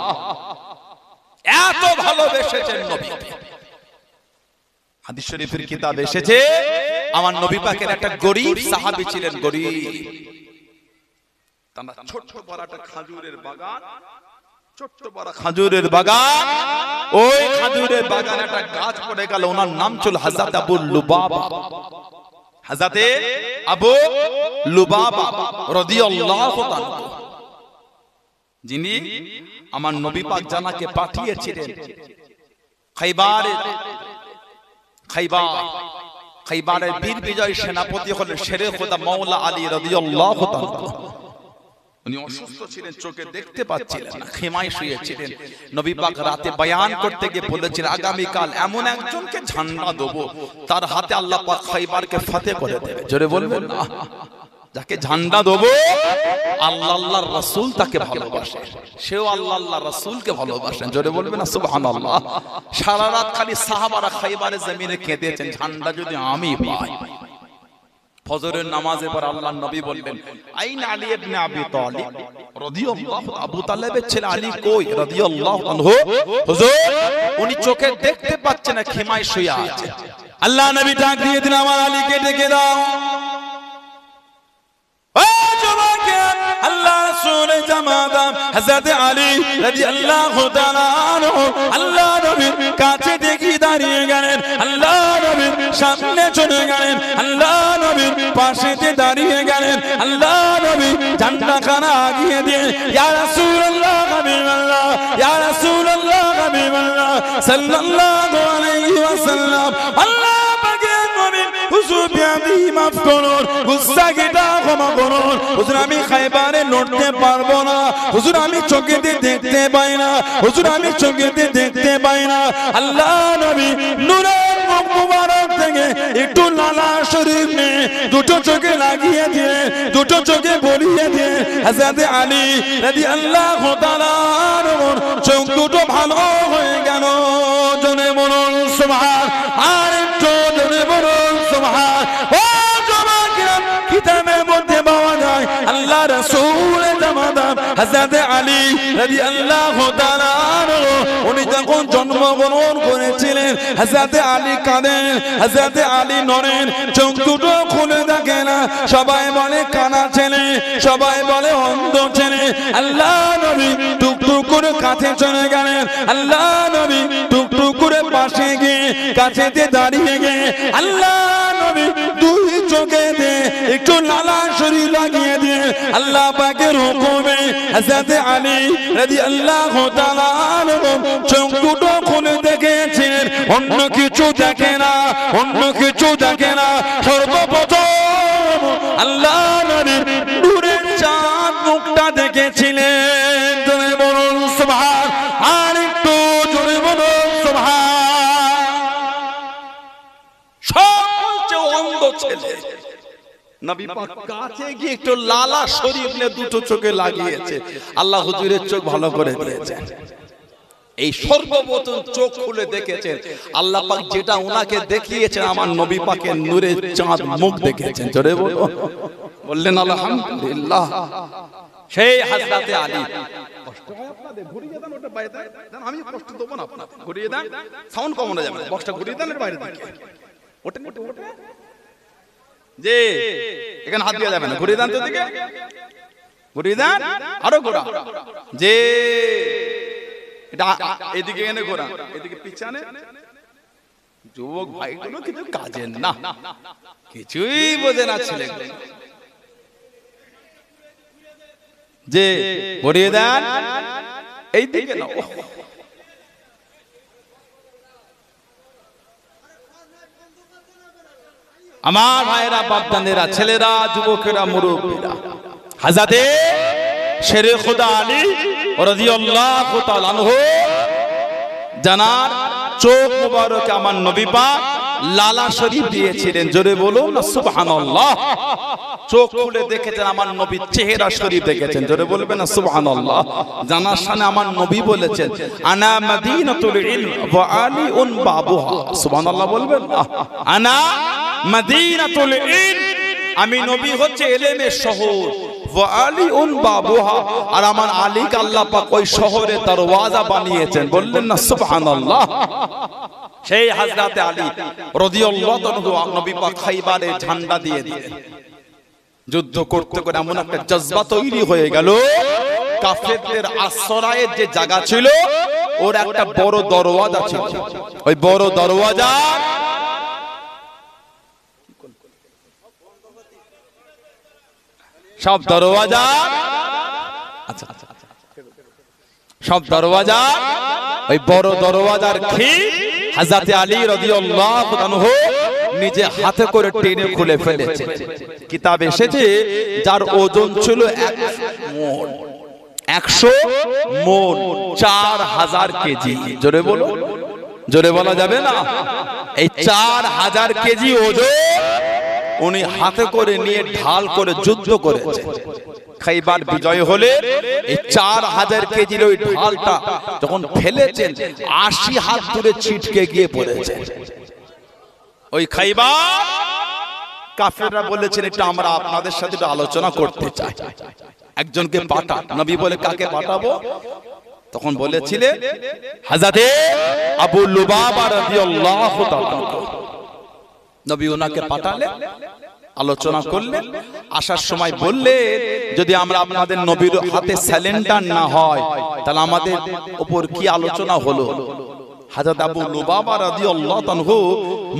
এত ভালোবেসেছেন নবীকে। হাদিস শরীফের কিতাব এসেছে আমার নবী পাকের একটা গরীব সাহাবী ছিলেন, গরীব। তার ছোট্ট বড় একটা খাজুরের বাগান, ছোট্ট বড় খাজুরের বাগান, ওই খাজুরের বাগানে একটা গাছ পড়ে গেল। ওনার নাম ছিল হযরত আবু লুবাবা, হযরত আবু লুবাবা রাদিয়াল্লাহু তাআলা, যিনি আমার নবী পাক জানাকে পাঠিয়েছিলেন খাইবারের বীর বিজয় সেনাপতি হলেন শেরে খোদা মাওলা আলী রাদিয়াল্লাহু তাআলা। উনি অসুস্থ ছিলেন, চোখে দেখতে পাচ্ছিলেন না, খেমায় শুয়েছিলেন। নবী পাক রাতে বয়ান করতে গিয়ে বলেছেন, আগামী কাল এমন একজনকে ঝান্ডা দেবো, তার হাতে আল্লাহ পাক খাইবারকে ফাতে করে দেবে। জোরে বলবেন না। যাকে ঝান্ডা দেবো আল্লাহ আল্লাহর রাসূল তাকে ভালোবাসে, সেও আল্লাহ আল্লাহর রাসূলকে ভালোবাসেন। জোরে বলবেন না সুবহানাল্লাহ। সারা রাত খালি সাহাবারা খাইবারের জমিনে কেঁদেছেন, ঝান্ডা যদি আমি পাই। ফজরের নামাজের পর আল্লাহর নবী বললেন, আইন আলী ইবনে আবি তালিব রাদিয়াল্লাহু, আবু তালেবের ছেলে আলী কই রাদিয়াল্লাহু আনহু। হুজুর, উনি চোখে দেখতে পাচ্ছেন না, খেমায় শুয়ে আছে। আল্লাহ নবী ডাক দিয়ে দিলেন, আমার আলীকে ডেকে দাও। ও যুবকেরা, আল্লাহ রাসূলের জামাতা হযরত আলী রাদিয়াল্লাহু তাআলা আনহু আল্লাহ নবীর কাছে দেখি দাঁড়িয়ে গেলেন, আল্লাহ নবীর সামনে চলে গেলেন, আল্লাহ নবীর পাশেতে দাঁড়িয়ে গেলেন। আল্লাহ নবী ঝান্ডাখানা আগিয়ে দিয়ে, ইয়া রাসূলুল্লাহ হাবিবাল্লাহ, ইয়া রাসূলুল্লাহ হাবিবাল্লাহ সাল্লাল্লাহু আলাইহি ওয়াসাল্লাম, আল্লাহ পাকের নবী হুজুর বিয়াদি মাফ করুন, গুস্তাখিটা ক্ষমা করুন। হুজুর, আমি খাইবারে লড়তে পারবো না। হুজুর, আমি চোখেতে দেখতে পাই না। হুজুর, আমি চোখেতে দেখতে পাই না। আল্লাহ নবী নূরের মুখ মুবারক থেকে একটু লালা শরীফ নিয়ে দুটো চোখে লাগিয়ে দিয়ে, দুটো চোখে বলিয়ে দিয়ে হযরত আলী রাদিয়াল্লাহু তাআলা আনহুর চোখ দুটো ভালো হয়ে গেল। জনে বলুন সুবহান, আর একটু জনে বলুন সুবহান। ও যুবকেরা, কিতাবের মধ্যে পাওয়া যায় আল্লাহ রাসূলের জামাতা হযরত আলী রাদিয়াল্লাহু তাআলা আনহু উনি যখন জন্মগ্রহণ করেছিলেন, হযরত আলী কাঁদেন, হযরত আলী নড়েন, চোখ দুটো খুলে দেখে না। সবাই বলে কানা ছেলে, সবাই বলে অন্ধ ছেলে। আল্লাহ নবী টুকটুক করে কাছে চলে গেলেন। আল্লাহ নবী টুকটুক করে পাশে গিয়ে কাছেতে দাঁড়িয়ে গিয়ে আল্লাহ নবী দুই চোখেতে একটু লালা শরীর লাগিয়ে দিয়ে আল্লাহ পাকের হুকুমে হযরত আলী রাদিয়াল্লাহু তাআলা আনহু চোখ দুটো খুলে দেখেছেন, অন্য কিছু দেখে না, অন্য কিছু দেখে না। সর্বপ্রথম আল্লাহ নবীর নূরের চাঁদ মুখটা দেখেছিলেন। জোরে বলুন সুবহান, আর একটু জোরে বলুন সুবহান। সবচেয়ে অন্ধ ছেলে নবী পাক কাছে গিয়ে একটু লালা শরীফ নিয়ে দুটো চোখে লাগিয়েছে, আল্লাহ হুজুরের চোখ ভালো করে দিয়েছেন। এই সর্বপ্রথম চোখ খুলে দেখেছেন আল্লাহ পাক, যেটা ওনাকে দেখিয়েছেন আমার নবী পাকের নূরের চাঁদ মুখ দেখেছেন। জোরে বললেন আলহামদুলিল্লাহ। সেই হযরতে আলী। কষ্ট হয় আপনাদের? ঘুরিয়ে দেন ওটা বাইরে দেন, আমি কষ্ট দেব না আপনাদের। ঘুরিয়ে দেন, সাউন্ড কমানো যাবে না, বক্সটা ঘুরিয়ে দেন এর বাইরে দিকে। ওটা ওটা যে এখানে হাত দেওয়া যাবে না, ঘুরিয়ে দেন তো দিকে, ঘুরিয়ে দেন, আরো ঘোরা, যে এটা এদিকে এনে ঘোরা, এদিকে পিছনে। যুবক ভাইগুলো কিছু কাজের না, কিছুই বোঝে না ছেলে, যে ঘুরিয়ে দেন এই দিকে না। আমার ভাইয়েরা, বাপদানেরা, ছেলেরা, যুবকেরা, মুরব্বীরা, হযরতে শেরে খুদা আলী রাদিয়াল্লাহু তাআলা আনহু জানার চোখ মুবারকে আমার নবী পাক লালা শরীফ দিয়েছিলেন। জোরে বলুন না সুবহানাল্লাহ। চোখ খুলে দেখেছেন আমার নবীর চেহারা শরীফ দেখেছেন। জোরে বলবেন না সুবহানাল্লাহ। জানার সামনে আমার নবী বলেছেন, আনা মাদিনাতুল ইলম ওয়া আলিউন বাবুহা। সুবহানাল্লাহ বলবেন না। আনা মাদিনাতুল ইলম, আমি নবী হচ্ছে ইলমের শহর, ওয়া আলিউন বাবুহা, আর আমার আলীকে আল্লাহ পাক ওই শহরের দরওয়াজা বানিয়েছেন। বললেন না সুবহানাল্লাহ। সেই হযরতে আলী রাদিয়াল্লাহু আনহু নবী পাক খাইবারে ঝান্ডা দিয়ে দিলেন। যুদ্ধ করতে করে এমন একটা জজবা তৈরি হয়ে গেল, কাফেরদের আশ্রয়ের যে জায়গা ছিল ওর একটা বড় দরওয়াজা ছিল, ওই বড় দরওয়াজা সব দরওয়াজা, আচ্ছা সব দরওয়াজা, ওই বড় দরওয়াজার খি হযরতে আলী রাদিয়াল্লাহু আনহু নিজে হাতে করে টেনে খুলে ফেলেছে। কিতাবে এসেছে যার ওজন ছিল 100 মণ, 4000 কেজি। জোরে বলো, জোরে বলা যাবে না। এই 4000 কেজি ওজন উনি হাতে করে নিয়ে ঢাল করে যুদ্ধ করেছে। খাইবার বিজয় হলে এই 4000 কেজির ওই ঢালটা যখন ফেলেছেন 80 হাত দূরে ছিটকে গিয়ে পড়েছে। ওই খাইবার কাফেররা বলেছেন, এটা আমরা আপনাদের সাথে আলোচনা করতে চাই, একজনকে পাঠান। নবী বলে, কাকে পাঠাবো? তখন বলেছিলেন হযরতে আবু লুবাবা রাদিয়াল্লাহু তাআলা। নবী ওনাকে পাঠালেন, আলোচনা করলেন। আসার সময় বললেন, যদি আমরা আপনাদের নবীর হাতে স্যালেন্ডার না হয় তাহলে আমাদের উপর কি আলোচনা হলো? হযরত আবু লুবাবা রাদিয়াল্লাহু আনহু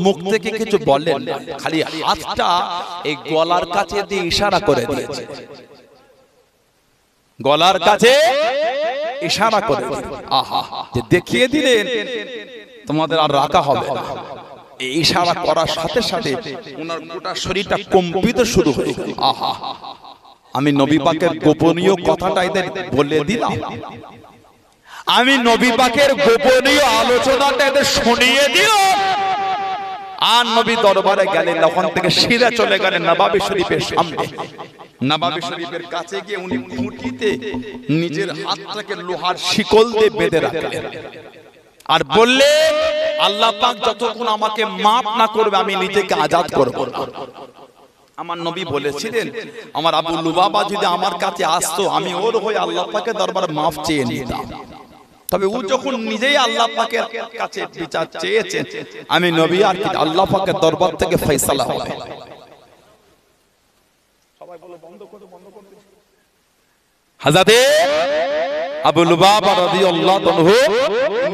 মুখ থেকে কিছু বললেন না, খালি হাতটা এই গলার কাছে দিয়ে ইশারা করে দিয়েছে। গলার কাছে ইশারা করে, আহা, যে দেখিয়ে দিলেন তোমাদের আর রাখা হবে না। এই ইশারা করার সাথে সাথে ওনার গোটা শরীরটা কম্পিত শুরু হয়ে গেল। আহা, আমি নবী পাকের গোপনীয় কথাটা এদের বলে দিলাম, আমি নবী পাকের গোপনীয় আলোচনাটা এদের শুনিয়ে দিও। আর নবী দরবারে গেলেন, তখন থেকে সিধা চলে গেলেন নবাবী শরীফের সামনে। নবাবী শরীফের কাছে গিয়ে উনি খুঁটিতে নিজের হাতটাকে লোহার শিকল দিয়ে বেঁধে রাখলেন আর বললেন, আল্লাহ পাক যতক্ষণ আমাকে মাফ না করবে আমি নিজেকে আজাদ করব না। আমার নবী বলেছিলেন, আমার আবু লুবাবা যদি আমার কাছে আসতো আমি ওর হয়ে আল্লাহ পাকের দরবারে মাফ চেয়ে নিতাম। তবে ও যখন নিজেই আল্লাহ পাকের কাছে বিচার চেয়েছেন, আমি নবী আর কি আল্লাহ পাকের দরবার থেকে ফয়সালা হবে। সবাই বলো বন্ধ করো, বন্ধ করো। হযরতে আবু লুবাবা রাদিয়াল্লাহু আনহু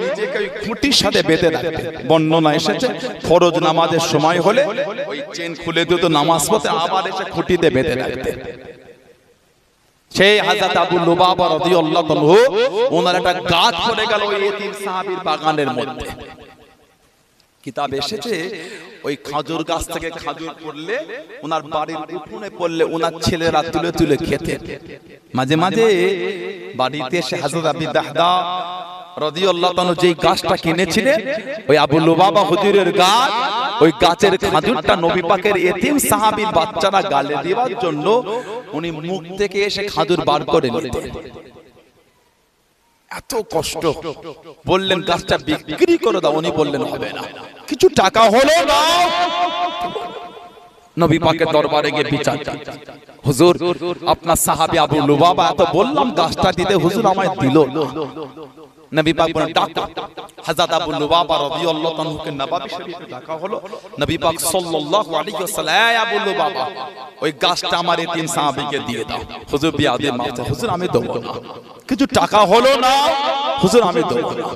নিজেকে ওই খুঁটির সাথে বেঁধে রাখতেন। বর্ণনা এসেছে ফরজ নামাজের সময় হলে ওই চেন খুলে দিত, নামাজ পড়তে আবার এসে খুঁটিতে বেঁধে রাখতেন। সেই হযরত আবু লুবাবা রাদিয়াল্লাহু আনহু ওনার একটা গাছ পড়ে গেল ওই এতিম সাহাবীর বাগানের মধ্যে। কিতাব এসেছে ওই খাজুর গাছ থেকে খাজুর পড়লে ওনার বাড়ির উঠোনে পড়লে ওনার ছেলেরা তুলে তুলে খেতেন। মাঝে মাঝে বাড়িতে এসে হযরত আবু দাহদা রাদিয়াল্লাহু তাআলা যেই গাছটা কিনেছিলেন, ওই আবু লুবাবা হুজুরের গাছ, ওই গাছের খাজুরটা নবী পাকের এতিম সাহাবীর বাচ্চারা গালে দেওয়ার জন্য উনি মুখ থেকে এসে খাজুর বার করে নিতেন। এত কষ্ট, বললেন গাছটা বিক্রি করে দাও, উনি বললেন হবে না, কিছু টাকা হলো না। নবী পাকের দরবারে গিয়ে বিচার, হুজুর আপনার সাহাবী আবু লুবাবা তো বললাম গাছটা দিতে, হুজুর আমায় দিল না। নবী পাক বলেন ডাকো। হযরত আবু লুবাবা রাদিয়াল্লাহু আনহু কে নববী শরীফে ডাকা হলো। নবী পাক সাল্লাল্লাহু আলাইহি ওয়াসাল্লাম, এই আবু লুবাবা ওই গাছটা আমার এতিম সাহাবীকে দিয়ে দাও। হুজুর বিয়াদে মাফ, হুজুর আমি দেব না। কিছু টাকা হলো না, হুজুর আমি দেব না।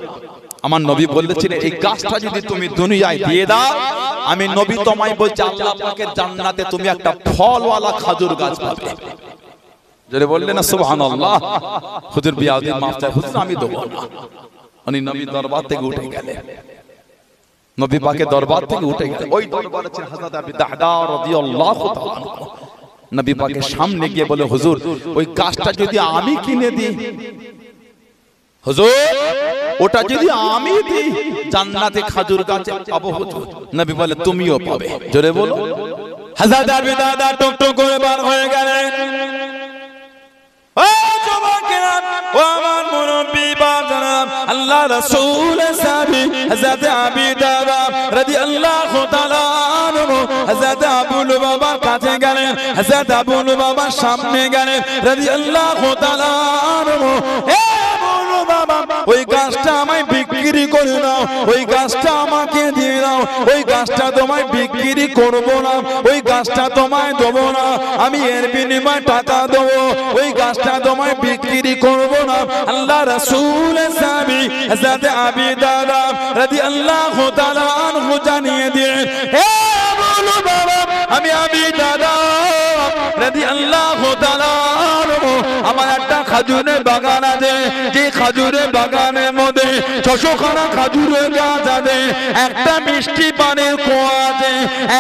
আমার নবী বলেছিলেন এই গাছটা যদি তুমি দুনিয়ায় দিয়ে দাও, আমি নবী তোমায় বলছি আল্লাহ পাকের জান্নাতে তুমি একটা ফলওয়ালা খেজুর গাছ পাবে। জোরে বললেন না সুবহানাল্লাহ। হুজুর বিয়াদে মাফ চাই, হুজুর আমি দেব না। উনি নবী দরবার থেকে উঠে গেলেন, নবী পাকের দরবার থেকে উঠে গেলেন। ওই দরবারে ছিলেন হযরত আবু দাহদা রাদিয়াল্লাহু তাআলা আনহু। নবী পাকের সামনে গিয়ে বলে হুজুর ওই গাছটা যদি আমি কিনে দিই, হুজুর ওটা যদি আমি দিই জান্নাতে খেজুর গাছে পাবো হুজুর। নবী বলে তুমিও পাবে। জোরে বলো। হযরত আবু দাহদা টুকটুক করে বার হয়ে গেলেন। ও যুবকেরা, ও আমার মুরব্বি বাবারা, আল্লাহ রাসূলের সাহাবী হযরত আবু দাহদা রাদিয়াল্লাহু তাআলা আনহু হযরত আবু লুবাবার কাছে গেলেন, হযরত আবু লুবাবার সামনে গেলেন রাদিয়াল্লাহু তাআলা আনহু। ওই গাছটা আমায় বিক্রি করে দাও, ওই গাছটা আমাকে দিয়ে দাও, ওই গাছটা তোমায় বিক্রি করবো না, ওই গাছটা তোমায় দেবো না, আমি এর বিনিময়ে টাকা দেবো, ওই গাছটা তোমায় বিক্রি করবো না। আল্লাহ রাসূলের সাহাবী হযরত আবু দাহদা রাদিয়াল্লাহু তাআলা আনহু জানিয়ে দিলেন, হে আবু লুবাবা, আমি আবু দাহদা রাদিয়াল্লাহু তাআলা আনহু আমার একটা খেজুরের বাগান আছে, যে খেজুরের বাগানের মধ্যে 600 খানা খেজুরের গাছ আছে, একটা মিষ্টি পানির কুয়া আছে,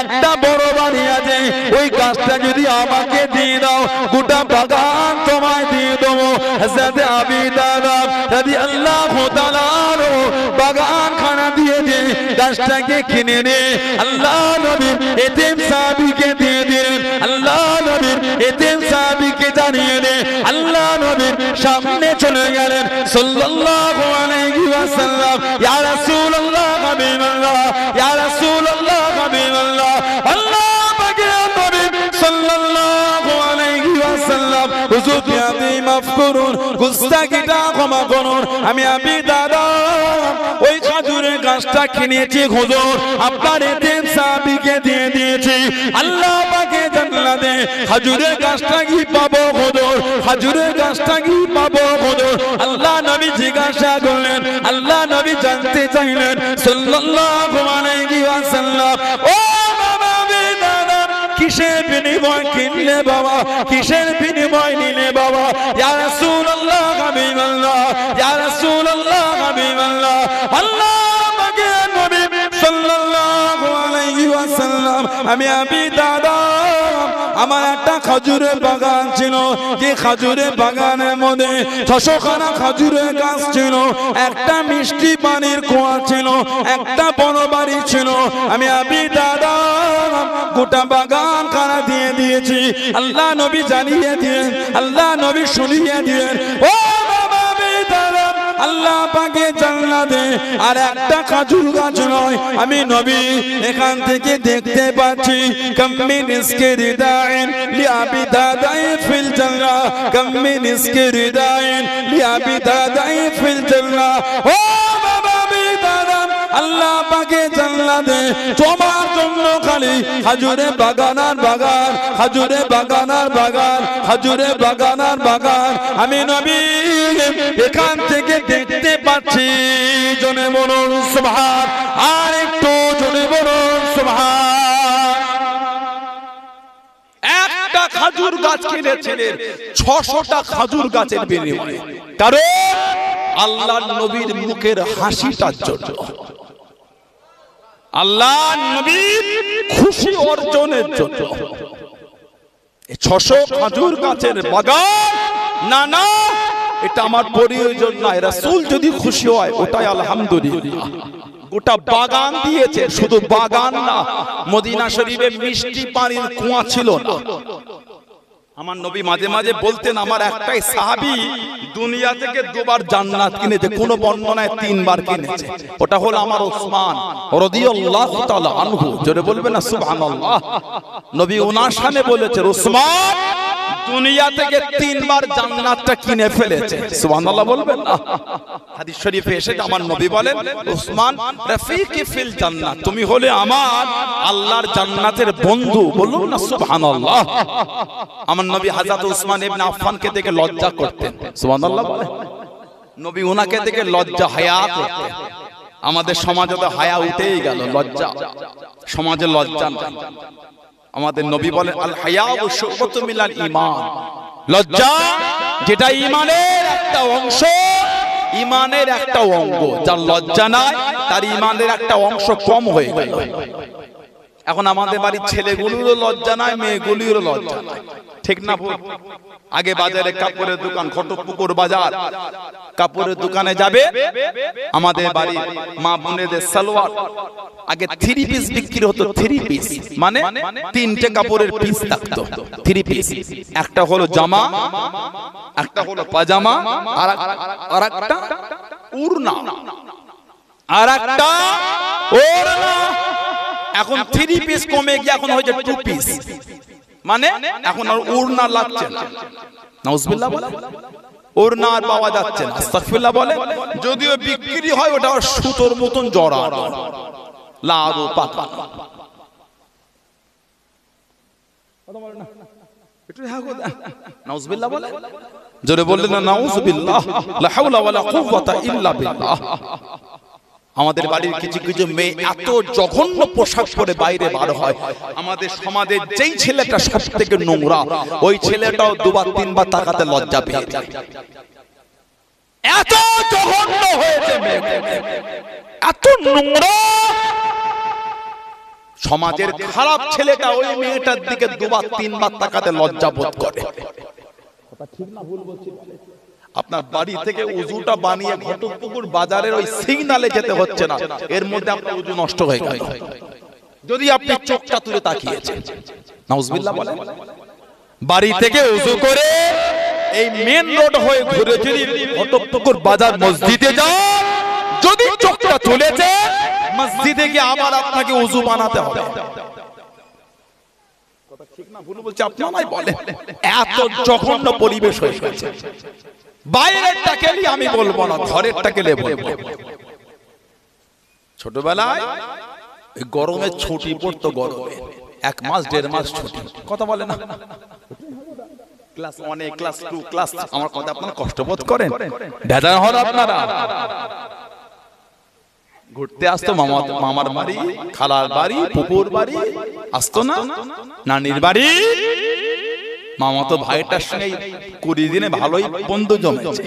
একটা বড় বাড়ি আছে, ওই গাছটা যদি আমাকে দিয়ে দাও গোটা বাগান তোমায় দিয়ে দেবো। হযরত আবু দাহদা রাদিয়াল্লাহু তাআলা আনহু বাগান খানা দিয়ে দিয়ে গাছটাকে কিনে নিয়ে আল্লাহ নবীর এতিম সাহাবীকে দিয়ে দিলেন। আল্লাহ নবীর এতিম সাহাবীকে জানিয়ে দিয়ে আল্লাহ নবীর সামনে চলে গেলেন সাল্লাল্লাহু আলাইহি ওয়াসাল্লাম। ইয়া রাসূলুল্লাহ হাবিবাল্লাহ, ইয়া রাসূলুল্লাহ হাবিবাল্লাহ, আল্লাহ পাকের নবী সাল্লাল্লাহু আলাইহি ওয়াসাল্লাম, হুজুর আপনি মাফ করুন, গুস্তাখিটা ক্ষমা করুন, আমি আবু দাহদা ওই খেজুরের গাছটা কিনেছি হুজুর, আপনার এতিম সাহাবীকে দিয়ে দিয়েছি। আল্লাহ পাকে জান্নাতে খেজুরের গাছটা কি পাবো হুজুর, খেজুরের গাছটা কি পাবো হুজুর? আল্লাহ নবী জিজ্ঞাসা করলেন, আল্লাহ নবী জানতে চাইলেন সাল্লাল্লাহু আলাইহি ওয়াসাল্লাম, ও বাবা আবু দাহদা কিসের বিনিময় কিনলে বাবা, কিসের বিনিময় নিলে বাবা? ইয়া রাসূলুল্লাহ হাবিবাল্লাহ, ইয়া রাসূলুল্লাহ হাবিবাল্লাহ, আল্লাহ পাকের নবী সাল্লাল্লাহু আলাইহি ওয়াসাল্লাম, আমি আবু দাহদা আমার একটা খেজুরের বাগান ছিল, যে খেজুরের বাগানের মধ্যে 600 খানা খেজুরের গাছ ছিল, একটা মিষ্টি পানির কুয়া ছিল, একটা বড় বাড়ি ছিল, আমি আবু দাহদা গোটা বাগান খানা দিয়ে দিয়েছি। আল্লাহ নবী জানিয়ে দিলেন, আল্লাহ নবী শুনিয়ে দিলেন, ও বাবা আবু দাহদা আল্লাহ পাকে জান্নাতে আর একটা খেজুর গাছ নয়, আমি নবী এখান থেকে দেখতে পাচ্ছি কাম্মিন ইসকিরিদাইন লিআবি দাদাই ফিল জান্নাহ, কাম্মিন ইসকিরিদাইন লিআবি দাদাই ফিল জান্নাহ। ও বাবা আবু দাহদা আল্লাহ পাকে জান্নাতে তোমার জন্য খালি খেজুরে বাগান আর বাগান, খেজুরে বাগান আর বাগান, খেজুরে বাগান আর বাগান, আমি নবী এখান থেকে দেখতে পাচ্ছি। জনে বলুন সুবহান, আর একটু জনে বলুন সুবহান। একটা খেজুর গাছ কিনেছিলেন 600টা খেজুর গাছের বিনিময়ে, কারণ আল্লাহর নবীর মুখের হাসিটার জন্য, আল্লাহ নবীর খুশি অর্জনের জন্য 600 খেজুর গাছের বাগান। না না, এটা আমার প্রয়োজন নাই, রাসূল যদি খুশি হয় ওটাই আলহামদুলিল্লাহ। গোটা বাগান দিয়েছে, শুধু বাগান না, মদিনা শরীফে মিষ্টি পানির কুয়া ছিল না। আমার নবী মাঝে মাঝে বলতেন আমার একটাই সাহাবী দুনিয়া থেকে 2 বার জান্নাত কিনেছে, কোন বর্ণনায় 3 বার কিনেছে, ওটা হলো আমার ওসমান রাদিয়াল্লাহু তাআলা আনহু। জোরে বলবেন না সুবহানাল্লাহ। নবী ওনার শানে বলেছে ওসমান দুনিয়া থেকে 3 বার জান্নাতটা কিনে ফেলেছে। সুবহানাল্লাহ বলবেন না? হাদিস শরীফে এসেছে আমার নবী বলেন, উসমান রাফিকি ফিল জান্নাত, তুমি হলে আমার আল্লাহর জান্নাতের বন্ধু। বলুন না সুবহানাল্লাহ। আমার নবী হযরত উসমান ইবনে আফফানকে দেখে লজ্জা করতেন। সুবহানাল্লাহ বলেন। নবী ওনাকে দেখে লজ্জা হায়া করতেন। আমাদের সমাজে তো হায়া উঠেই গেল, লজ্জা সমাজে লজ্জা নাই। আমাদের নবী বলেন আল হায়াউ শুবাতুম মিনাল ঈমান, লজ্জা যেটা ঈমানের একটা অংশ, ঈমানের একটা অঙ্গ। যার লজ্জা নাই তার ঈমানের একটা অংশ কম হয়ে গেল। এখন আমাদের বাড়ির ছেলেগুলোরও লজ্জা নাই, মেয়েগুলোরও লজ্জা নাই, ঠিক না? আগে বাজারে কাপড়ের দোকান, খটকপুকুর বাজার, কাপড়ের দোকানে যাবে, আমাদের বাড়ির মা বোনেদের সালোয়ার আগে 3 পিস বিক্রি হতো। 3 পিস মানে 3টে কাপড়ের পিস থাকতো। 3 পিস, একটা হলো জামা, একটা হলো পাজামা, আর একটা ওড়না, আর একটা ওড়না। এখন 3 পিস কমে গিয়ে এখন হয়েছে 2 পিস, মানে এখন আর ওড়না লাগছে না। নাউজুবিল্লাহ বলে ওড়না আর পাওয়া যাচ্ছে না। আস্তাগফিরুল্লাহ বলে, যদিও বিক্রি হয় ওটা সুতোর মতন জড়ানো, লাল ও পাকা। নাউজুবিল্লাহ বলে, জোরে বললেন না নাউজুবিল্লাহ, লা হাওলা ওয়ালা কুওয়াতা ইল্লা বিল্লাহ। আমাদের বাড়ির কিছু কিছু মেয়ে এত জঘন্য পোশাক পরে বাইরে বার হয়, আমাদের সমাজের যেই ছেলেটা সবথেকে নোংরা, ওই ছেলেটাও 2-3 বার তাকাতে লজ্জা পেয়ে যায়। এত জঘন্য হয়েছে মেয়ে, এত নোংরা। সমাজের খারাপ ছেলেটা ওই মেয়েটার দিকে 2-3 বার তাকাতে লজ্জা বোধ করে। কথা ঠিক না ভুল বলছি? আপনার বাড়ি থেকে উজুটা বানিয়ে ঘটকপুকুর বাজারের ওই সিগনালে যেতে হচ্ছে না, এর মধ্যে আপনার উজু নষ্ট হয়ে গেল যদি আপনি চোখটা তুলে তাকিয়েছেন। নাউজুবিল্লাহ বলেন। বাড়ি থেকে উজু করে এই মেন রোড হয়ে ঘুরে যদি ঘটকপুকুর বাজার মসজিদে যান, যদি চোখটা তুলেছে, মসজিদে গিয়ে আবার আপনাকে উজু বানাতে হবে। কথা ঠিক না ভুল বলছি? আপনারাই বলেন। এত জঘন্য পরিবেশ হয়ে গেছে। বাইরেরটা কেলি আমি বলবো না, ঘরেরটা কেলে বলবো। ছোটবেলায় এই গরমে ছুটি পড়তো, গরমে 1 মাস 1.5 মাস ছুটি। কথা বলে না? ক্লাস 1, ক্লাস 2, ক্লাস, আমার কথা আপনারা কষ্ট বোধ করেন? ভেদা হল আপনারা ঘুরতে আসতো মামার বাড়ি, খালার বাড়ি, পুকুর বাড়ি, আসতো না নানির বাড়ি। মামাতো ভাইটার সঙ্গে 20 দিনে ভালোই বন্ধু জমেছে।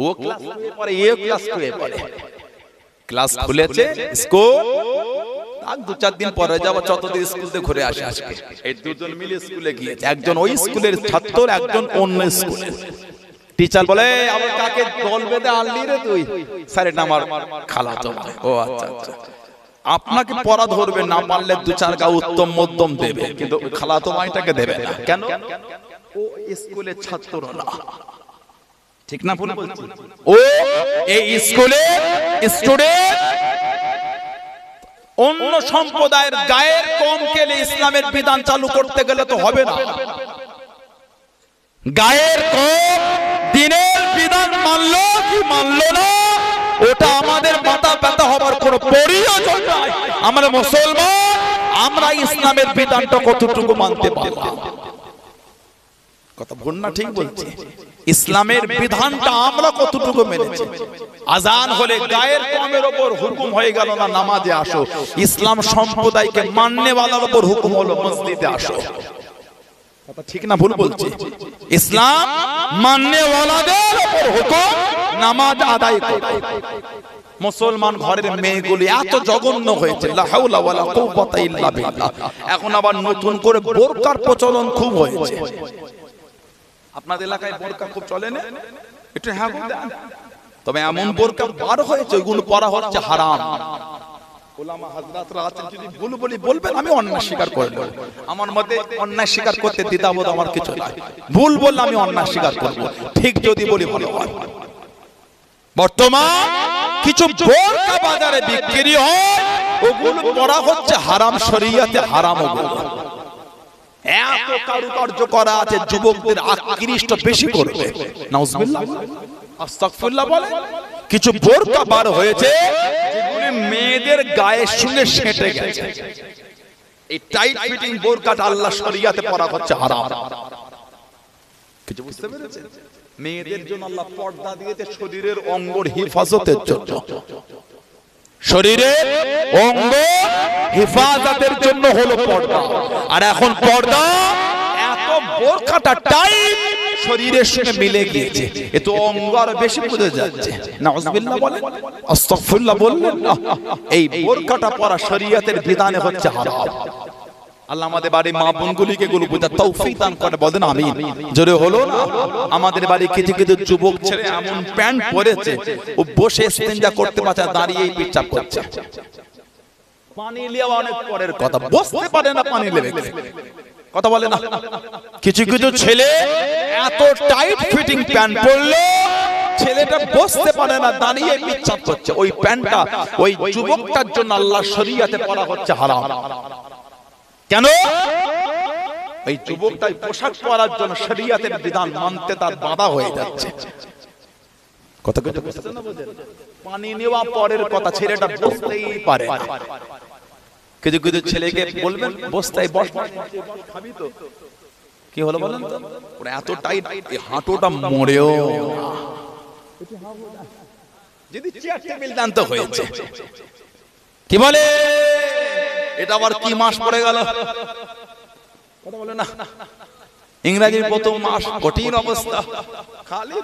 ও ক্লাস পরে, এ ক্লাস করে পরে, ক্লাস খুলেছে স্কুল, আর 2-4 দিন পরে যাব, যতদিন স্কুল থেকে ঘুরে আসে। আজকে এই দুজন মিলে স্কুলে গিয়েছে, একজন ওই স্কুলের ছাত্র, একজন অন্য স্কুলের। টিচার বলে, আবার কাকে দল বেঁধে আনলি রে তুই? স্যার এটা আমার খালাতো ভাই। ও আচ্ছা আচ্ছা। আপনাকে পড়া ধরবে না, পারলে 2-4 গা উত্তম মধ্যম দেবে, কিন্তু খালাতো ভাইটাকে দেবে না। কেন? ও স্কুলের ছাত্র না, ঠিক না ভুল বলছি? ও এই স্কুলের স্টুডেন্ট। অন্য সম্প্রদায়ের গায়ের কম কেলে ইসলামের বিধান চালু করতে গেলে তো হবে না। গায়ের কম দিনের বিধান মানলো কি মানলো না, ওটা আমাদের মাথা ব্যথা হবার কোনো প্রয়োজন নাই। আমরা মুসলমান, আমরা ইসলামের বিধানটা কতটুকু মানতে পারলাম? কথা ভুল না ঠিক বলছি? ইসলামের বিধানটা আমরা কতটুকু মেনেছি? আজান হলে গায়ের কমের উপর হুকুম হয়ে গেল না নামাজে আসো, ইসলাম সম্প্রদায়কে মাননেওয়ালার উপর হুকুম হলো মসজিদে আসো। কথা ঠিক না ভুল বলছি? ইসলাম মাননেওয়ালাদের উপর হুকুম নামাজ আদায় করো। মুসলমান ঘরের মেয়েগুলি এত জঘন্য হয়েছে, লা হাওলা ওয়ালা কুওয়াতা ইল্লা বিল্লাহ। এখন আবার নতুন করে বোরকার প্রচলন খুব হয়েছে। আপনাদের এলাকায় বোরকা খুব চলে না? একটু হ্যাঁ বলতে। তবে এমন বোরকা বার হয়েছে, ওইগুলো পরা হচ্ছে হারাম। ওলামা হযরতরা আছেন, যদি ভুল বলি বলবেন, আমি অন্যায় স্বীকার করব। আমার মতে অন্যায় স্বীকার করতে দ্বিধাবোধ আমার কিছু নাই। ভুল বললে আমি অন্যায় স্বীকার করব, ঠিক যদি বলি ভালো হয়। বর্তমান কিছু বোরকা বাজারে বিক্রি হয়, ওগুলো পরা হচ্ছে হারাম, শরীয়তে হারাম। ওগুলো এত কারুকার্য করা আছে, যুবকদের আকৃষ্ট বেশি করবে। নাউজুবিল্লাহ, আস্তাগফিরুল্লাহ বলে। কিছু বোরকা বার হয়েছে যেগুলি মেয়েদের গায়ের সঙ্গে সেঁটে গেছে। এই টাইট ফিটিং বোরকাটা আল্লাহ শরিয়াতে পরা হচ্ছে হারাম। কিছু বুঝতে পেরেছেন? মেয়েদের জন্য আল্লাহ পর্দা দিয়েছে শরীরের অঙ্গর হেফাজতের জন্য, শরীরের অঙ্গ হেফাজতের জন্য হলো পর্দা। আর এখন পর্দা এত বোরকাটা টাইট শরীরের সঙ্গে মিলে গিয়েছে, এ তো অঙ্গ আর বেশি বুঝে যাচ্ছে। নাউজুবিল্লাহ বলেন, আস্তাগফিরুল্লাহ বললেন না। এই বোরকাটা পরা শরীয়তের বিধানে হচ্ছে হারাম। আল্লাহ আমাদের বাড়ি মা বোনগুলিকে গুলো বুঝা তৌফিক দান করে, বলেন আমিন। জোরে হলো না? আমাদের বাড়ি কিছু কিছু যুবক ছেলে এমন প্যান্ট পরেছে, ও বসে ইস্তেঞ্জা করতে পারছে, দাঁড়িয়েই পেচ্ছাপ করছে। পানি নেওয়া অনেক পরের কথা, বসতে পারে না পানি নেবে, কথা বলে না। কিছু কিছু ছেলে এত টাইট ফিটিং প্যান্ট পরলো, ছেলেটা বসতে পারে না, দাঁড়িয়ে পেচ্ছাপ করছে। ওই প্যান্টটা ওই যুবকটার জন্য আল্লাহ শরিয়াতে পরা হচ্ছে হারাম। কেন? এই যুবকটাই পোশাক পরার জন্য শরিয়াতের বিধান মানতে তার বাধা হয়ে যাচ্ছে। কথা কথা বুঝতে না? বুঝেন? পানি নেওয়া পরের কথা, ছেলেটা বসতেই পারে না। কিছু কিছু ছেলেকে বলবেন বসতেই বস, খাবি তো, কি হলো বলেন তো? ওরা এত টাইট, হাঁটুটা মরেও যদি চেয়ার টেবিল জানতে হয়েছে। কি বলে এটা আবার কি মাস পড়ে গেল? কথা বলে না। ইংরেজির প্রথম মাস, কঠিন অবস্থা, খালি